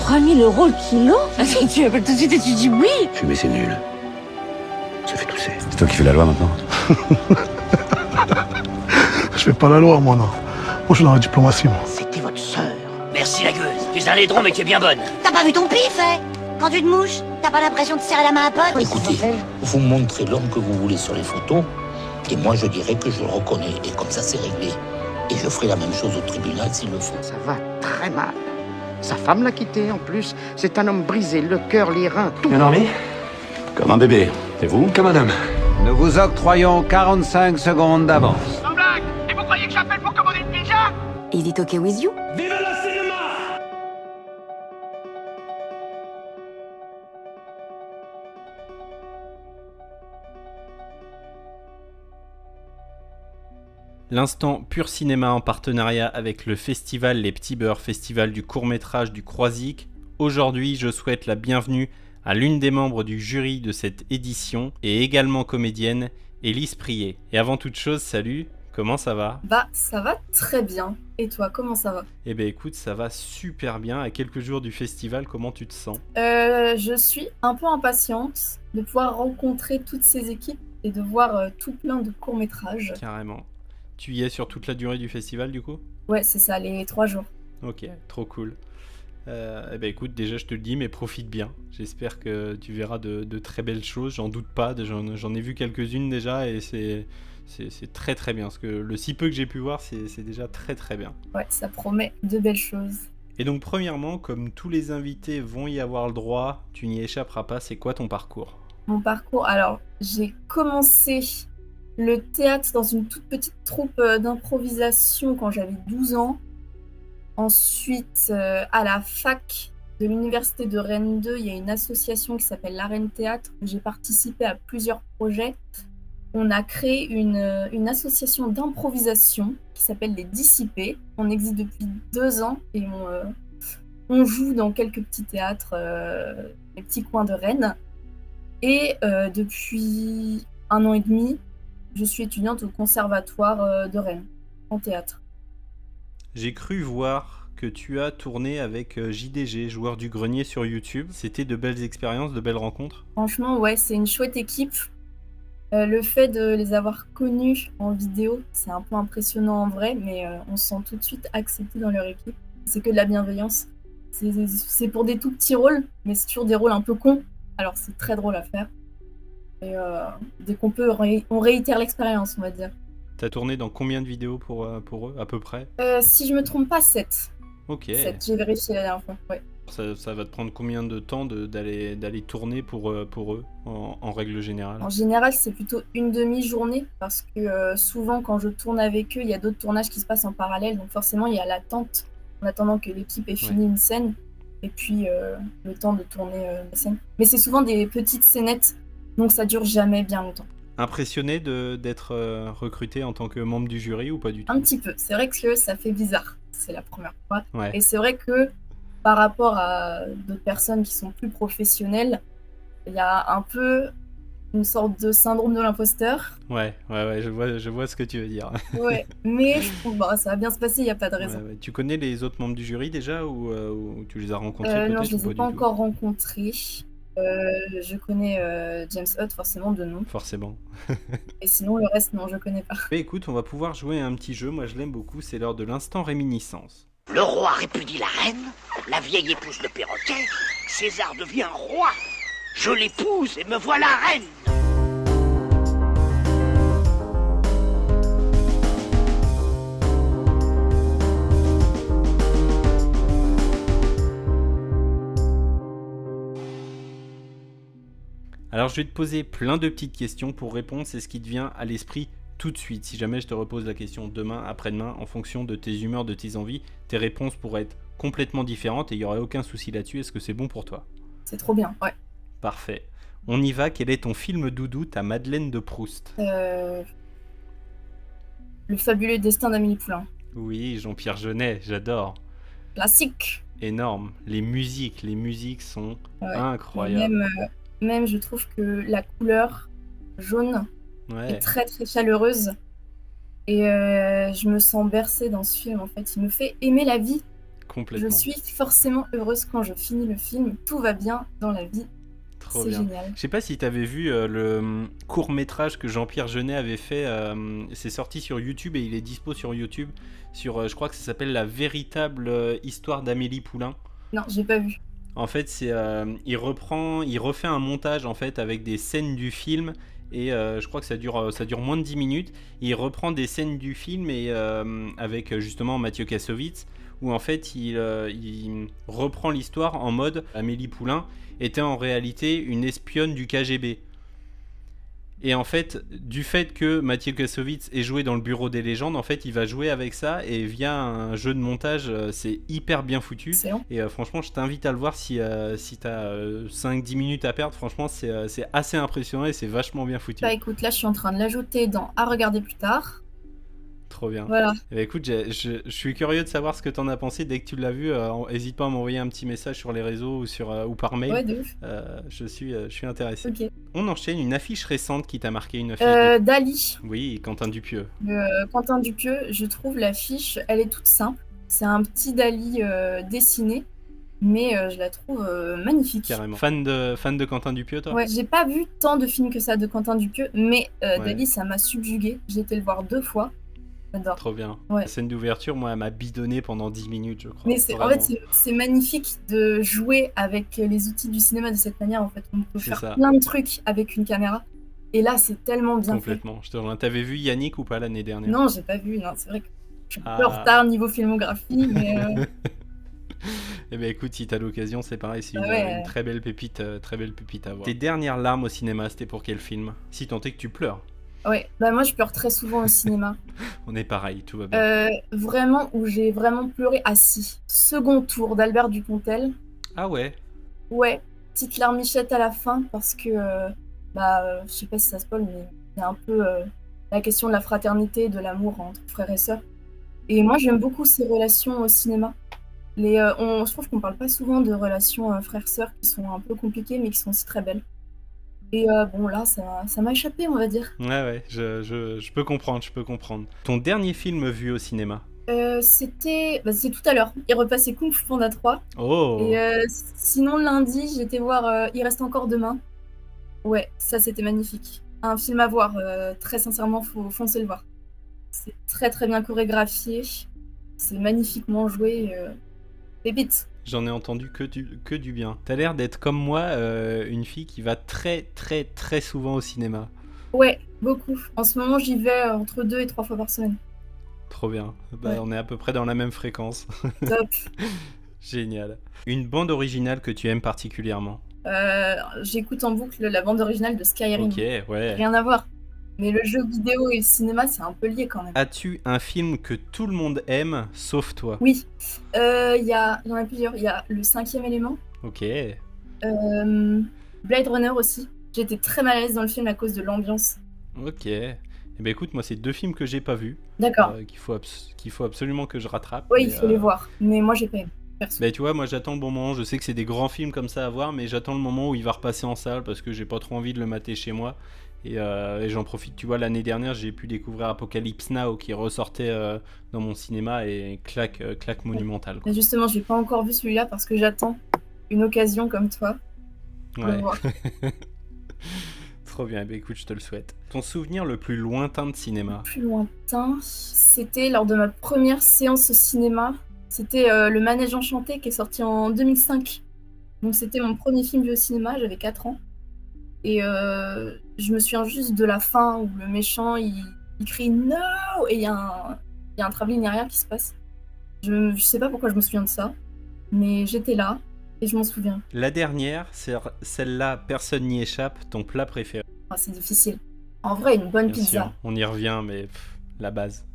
3000 € le kilo? Tu appelles tout de suite et tu dis oui. Fumer, c'est nul. Ça fait tousser. C'est toi qui fais la loi maintenant. Je fais pas la loi, moi, non. Moi, je suis dans la diplomatie, moi. C'était votre sœur. Merci la gueuse. Tu es un laidron mais tu es bien bonne. T'as pas vu ton pif, hein? Quand tu te mouches, t'as pas l'impression de serrer la main à pote? Écoutez, vous montrez l'homme que vous voulez sur les photos, et moi je dirais que je le reconnais, et comme ça c'est réglé. Et je ferai la même chose au tribunal s'il le faut. Ça va très mal. Sa femme l'a quitté en plus. C'est un homme brisé, le cœur, les reins, tout. Bien dormi? Comme un bébé. Et vous? Comme un homme. Nous vous octroyons 45 secondes d'avance. Sans blague! Et vous croyez que j'appelle pour commander une pizza? Is it okay with you? Vive le cinéma! L'instant Pur Cinéma en partenariat avec le festival Les Petits Beurs, festival du court-métrage du Croisic. Aujourd'hui, je souhaite la bienvenue à l'une des membres du jury de cette édition et également comédienne, Élise Prié. Et avant toute chose, salut, comment ça va? Bah, ça va très bien. Et toi, comment ça va? Eh ben écoute, ça va super bien. À quelques jours du festival, comment tu te sens? Je suis un peu impatiente de pouvoir rencontrer toutes ces équipes et de voir tout plein de courts-métrages. Carrément. Tu y es sur toute la durée du festival du coup? Ouais, c'est ça, les 3 jours. Ok, trop cool. Eh ben écoute, déjà je te le dis, mais profite bien. J'espère que tu verras de très belles choses, j'en doute pas. J'en ai vu quelques-unes déjà et c'est très très bien. Parce que le si peu que j'ai pu voir, c'est déjà très très bien. Ouais, ça promet de belles choses. Et donc premièrement, comme tous les invités vont y avoir le droit, tu n'y échapperas pas, c'est quoi ton parcours? Mon parcours, alors, j'ai commencé le théâtre dans une toute petite troupe d'improvisation quand j'avais 12 ans. Ensuite, à la fac de l'université de Rennes 2, il y a une association qui s'appelle l'Arène Théâtre, où j'ai participé à plusieurs projets. On a créé une association d'improvisation qui s'appelle Les Dissipés. On existe depuis 2 ans et on joue dans quelques petits théâtres, les petits coins de Rennes. Et depuis 1 an et demi, je suis étudiante au conservatoire de Rennes, en théâtre. J'ai cru voir que tu as tourné avec JDG, joueur du grenier sur YouTube. C'était de belles expériences, de belles rencontres? Franchement, ouais, c'est une chouette équipe. Le fait de les avoir connus en vidéo, c'est un peu impressionnant en vrai, mais on se sent tout de suite accepté dans leur équipe. C'est que de la bienveillance. C'est pour des tout petits rôles, mais c'est toujours des rôles un peu cons. Alors c'est très drôle à faire. Et dès qu'on peut, on réitère l'expérience, on va dire. T'as tourné dans combien de vidéos pour eux, à peu près? Si je me trompe pas, 7. Ok. 7, j'ai vérifié la dernière fois, ouais. Ça va te prendre combien de temps d'aller tourner pour eux, en règle générale? En général, c'est plutôt une demi-journée, parce que souvent, quand je tourne avec eux, il y a d'autres tournages qui se passent en parallèle, donc forcément, il y a l'attente, en attendant que l'équipe ait fini une scène, et puis le temps de tourner la scène. Mais c'est souvent des petites scénettes, donc ça dure jamais bien longtemps. Impressionné d'être recruté en tant que membre du jury ou pas du tout? Un petit peu. C'est vrai que ça fait bizarre. C'est la première fois. Ouais. Et c'est vrai que par rapport à d'autres personnes qui sont plus professionnelles, il y a un peu une sorte de syndrome de l'imposteur. Ouais, je vois ce que tu veux dire. Ouais, mais je trouve ça va bien se passer, il n'y a pas de raison. Ouais. Tu connais les autres membres du jury déjà ou tu les as rencontrés peut-être? Non, je ne les ai pas encore rencontrés. Je connais James Hutt forcément de nom. Forcément. Et sinon le reste non, je connais pas. Mais écoute, on va pouvoir jouer à un petit jeu, moi je l'aime beaucoup, c'est l'heure de l'instant réminiscence. Le roi répudie la reine, la vieille épouse le perroquet, César devient roi. Je l'épouse et me voilà reine. Alors je vais te poser plein de petites questions pour répondre, c'est ce qui te vient à l'esprit tout de suite. Si jamais je te repose la question demain, après-demain, en fonction de tes humeurs, de tes envies, tes réponses pourraient être complètement différentes et il n'y aurait aucun souci là-dessus. Est-ce que c'est bon pour toi? C'est trop bien, ouais. Parfait. On y va, quel est ton film doudou, ta Madeleine de Proust? Le fabuleux destin d'Amélie Poulain. Oui, Jean-Pierre Jeunet, j'adore. Classique. Énorme. Les musiques sont incroyables. Même je trouve que la couleur jaune est très très chaleureuse. Et je me sens bercée dans ce film en fait. Il me fait aimer la vie. Complètement. Je suis forcément heureuse quand je finis le film. Tout va bien dans la vie. Trop C'est bien. génial. Je sais pas si t'avais vu le court-métrage que Jean-Pierre Jeunet avait fait. C'est sorti sur YouTube et il est dispo sur YouTube. Je crois que ça s'appelle La véritable histoire d'Amélie Poulain. Non, j'ai pas vu. En fait, il refait un montage en fait avec des scènes du film et je crois que ça dure moins de 10 minutes. Il reprend des scènes du film et avec justement Mathieu Kassovitz où en fait il reprend l'histoire en mode Amélie Poulain était en réalité une espionne du KGB. Et en fait, du fait que Mathieu Kassovitz ait joué dans le Bureau des légendes, en fait, il va jouer avec ça et via un jeu de montage, c'est hyper bien foutu. Excellent. Et franchement, je t'invite à le voir si t'as 5-10 minutes à perdre. Franchement, c'est assez impressionnant et c'est vachement bien foutu. Bah écoute, là je suis en train de l'ajouter dans à regarder plus tard. Trop bien. Voilà. Eh ben, écoute, je suis curieux de savoir ce que t'en as pensé. Dès que tu l'as vu, n'hésite pas à m'envoyer un petit message sur les réseaux ou par mail. Ouais, de ouf. Je suis intéressé. Ok. On enchaîne une affiche récente qui t'a marqué, une affiche Dali. Oui, Quentin Dupieux. Quentin Dupieux, je trouve l'affiche, elle est toute simple. C'est un petit Dali dessiné, mais je la trouve magnifique. Carrément. Fan de Quentin Dupieux, toi? Ouais, j'ai pas vu tant de films que ça de Quentin Dupieux, mais Ouais. Dali, ça m'a subjugué. J'ai été le voir 2 fois. J'adore. Trop bien. Ouais. La scène d'ouverture, moi, elle m'a bidonné pendant 10 minutes, je crois. Mais en fait, c'est magnifique de jouer avec les outils du cinéma de cette manière. En fait, on peut C'est faire ça. plein de trucs avec une caméra. Et là, c'est tellement bien Complètement. Je te rejoins. T'avais vu Yannick ou pas l'année fait. dernière? Non, j'ai pas vu. Non, c'est vrai que je suis un peu Ah. en retard niveau filmographie, mais Eh ben écoute, si t'as l'occasion, c'est pareil, c'est une très belle pépite à voir. Tes dernières larmes au cinéma, c'était pour quel film? Si tant est que tu pleures. ouais. Bah moi, je pleure très souvent au cinéma. On est pareil, tout va bien. Vraiment, où j'ai vraiment pleuré. Ah si, Second Tour d'Albert Dupontel. Ah ouais. Ouais, petite larmichette à la fin parce que, je sais pas si ça spoil, mais c'est un peu la question de la fraternité et de l'amour entre frères et sœurs. Et moi, j'aime beaucoup ces relations au cinéma. Je trouve qu'on parle pas souvent de relations frères-sœurs qui sont un peu compliquées, mais qui sont aussi très belles. Et bon, là, ça m'a échappé, on va dire. Ouais, je peux comprendre, Ton dernier film vu au cinéma? C'était tout à l'heure. Il repassait Kung Fu Panda 3. Oh. Et sinon, lundi, j'étais voir Il reste encore demain. Ouais, ça, c'était magnifique. Un film à voir. Très sincèrement, faut foncer le voir. C'est très, très bien chorégraphié. C'est magnifiquement joué. Pépite. J'en ai entendu que du bien. T'as l'air d'être comme moi, une fille qui va très très très souvent au cinéma. Ouais, beaucoup. En ce moment, j'y vais entre 2 et 3 fois par semaine. Trop bien. Bah, Ouais. on est à peu près dans la même fréquence. Top. Génial. Une bande originale que tu aimes particulièrement? J'écoute en boucle la bande originale de Skyrim. Ok, ouais. Rien à voir. Mais le jeu vidéo et le cinéma, c'est un peu lié quand même. As-tu un film que tout le monde aime, sauf toi? Oui. Il y en a plusieurs. Il y a Le 5e élément. Ok. Blade Runner aussi. J'étais très mal à l'aise dans le film à cause de l'ambiance. Ok. Eh ben écoute, moi c'est 2 films que j'ai pas vus, D'accord. qu'il faut absolument que je rattrape. Oui, il mais, faut les voir. Mais moi, j'ai pas aimé. Perso. Bah tu vois, moi j'attends le bon moment, je sais que c'est des grands films comme ça à voir, mais j'attends le moment où il va repasser en salle parce que j'ai pas trop envie de le mater chez moi. Et j'en profite, tu vois, l'année dernière j'ai pu découvrir Apocalypse Now qui ressortait dans mon cinéma et claque monumentale. Mais justement, je l'ai pas encore vu celui-là parce que j'attends une occasion comme toi pour le Ouais. voir. Trop bien, bah écoute, je te le souhaite. Ton souvenir le plus lointain de cinéma? Plus lointain, c'était lors de ma première séance au cinéma. C'était Le Manège Enchanté qui est sorti en 2005. Donc c'était mon premier film vu au cinéma, j'avais 4 ans. Et je me souviens juste de la fin où le méchant il crie No! Et il y a un travelling derrière qui se passe. Je sais pas pourquoi je me souviens de ça, mais j'étais là et je m'en souviens. La dernière, c'est celle-là, personne n'y échappe, ton plat préféré? Ah, c'est difficile. En vrai, une bonne Bien pizza. sûr, on y revient, mais la base.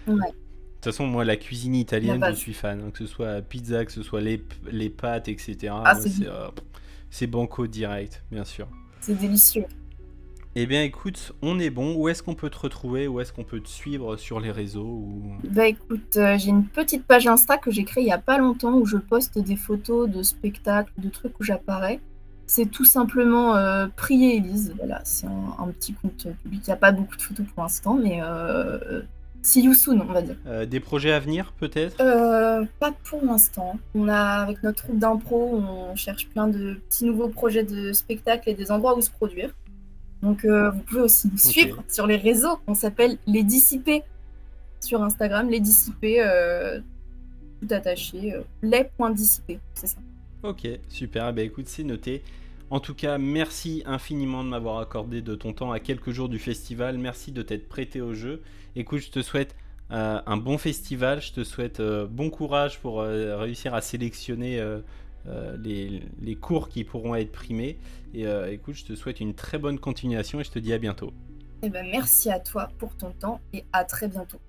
Ouais. De toute façon, moi, la cuisine italienne, La je base. suis fan. Hein, que ce soit la pizza, que ce soit les pâtes, etc. Ah, Moi, c'est banco direct, bien sûr. C'est délicieux. Eh bien, écoute, on est bon. Où est-ce qu'on peut te retrouver? Où est-ce qu'on peut te suivre sur les réseaux Bah écoute, j'ai une petite page Insta que j'ai créée il y a pas longtemps où je poste des photos de spectacles, de trucs où j'apparais. C'est tout simplement Prier Élise. Voilà, c'est un petit compte public. Il n'y a pas beaucoup de photos pour l'instant, mais see you soon, on va dire. Des projets à venir, peut-être? Pas pour l'instant. Avec notre troupe d'impro, on cherche plein de petits nouveaux projets de spectacles et des endroits où se produire. Donc vous pouvez aussi nous suivre sur les réseaux. On s'appelle Les Dissipés sur Instagram, Les Dissipés, tout attaché, les.dissipés, c'est ça. Ok, super. Écoute, c'est noté. En tout cas, merci infiniment de m'avoir accordé de ton temps à quelques jours du festival. Merci de t'être prêté au jeu. Écoute, je te souhaite un bon festival. Je te souhaite bon courage pour réussir à sélectionner les cours qui pourront être primés. Et écoute, je te souhaite une très bonne continuation et je te dis à bientôt. Merci à toi pour ton temps et à très bientôt.